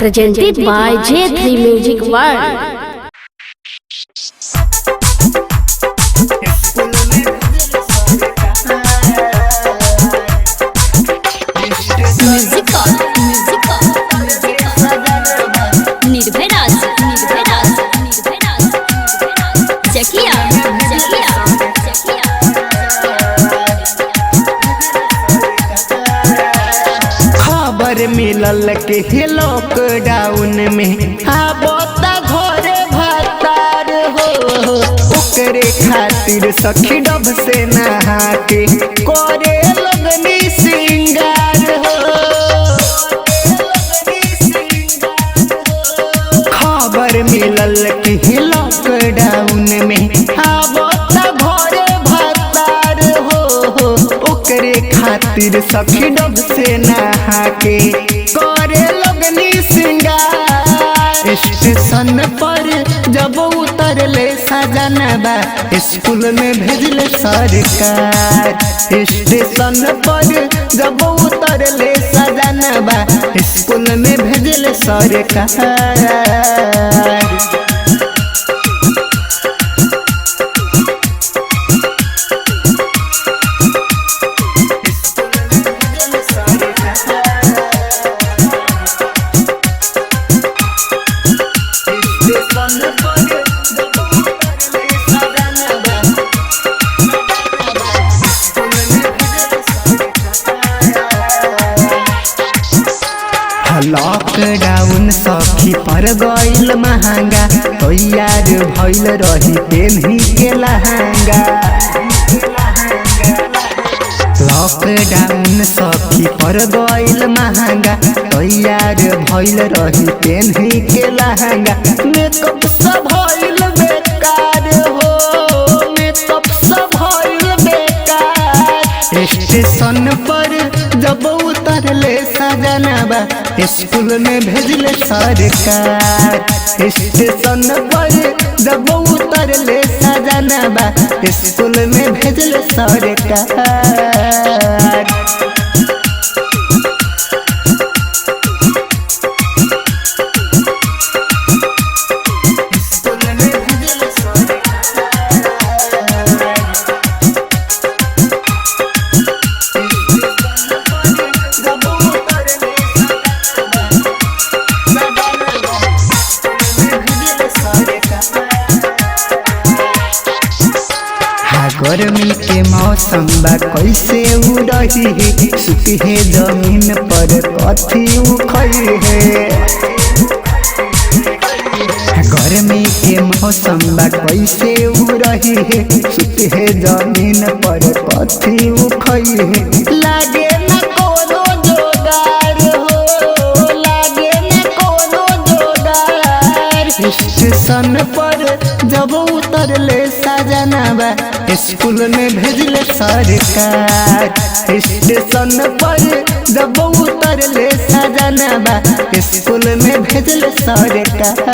presented by J3 Music World. खबर मिलल के लॉकडाउन में आबता घरे भातार हो, ओकरे खातिर सखी डब से नहा के करे लगनी सिंगार हो। खबर मिलल के लॉकडाउन में आबता घरे भातार हो, ओकरे खातिर सखी डब से नहा के करे लगनी सिंगार। स्टेशन पर जब उतरले सजनबा स्कूल में भेजले सरकार। स्टेशन पर जब उतरले सजनबा स्कूल में भेजले सरकार। लॉकडाउन सखी पर गईल महंगा, तैयार भइल रही पेन्ही के लहंगा। लॉकडाउन सखी पर गईल महंगा, तैयार भइल रही पेन्ही के लहंगा। मेकअप सब भइल बेकार हो, मेकअप सब भइल बेकार। स्टेशन पर जब उतरले सजनबा स्कूल में भेजले सरकार। स्टेशन पर जब उतरले सजनबा स्कूल में भेजले सरकार। गर्मी के मौसम बा कैसे उड़ही है, सुती है जमीन पर कथी उखई है। गर्मी के मौसम बा कैसे उड़ही है, सुती है जमीन पर कथी उखई है। लागे न कोनो जोगार हो, लागे न कोनो जोगार। स्टेशन पर जब उतरले सजनबा स्कूल में भेजले सरकार। स्टेशन पर जब उतरले सजनबा स्कूल में भेजले सरकार।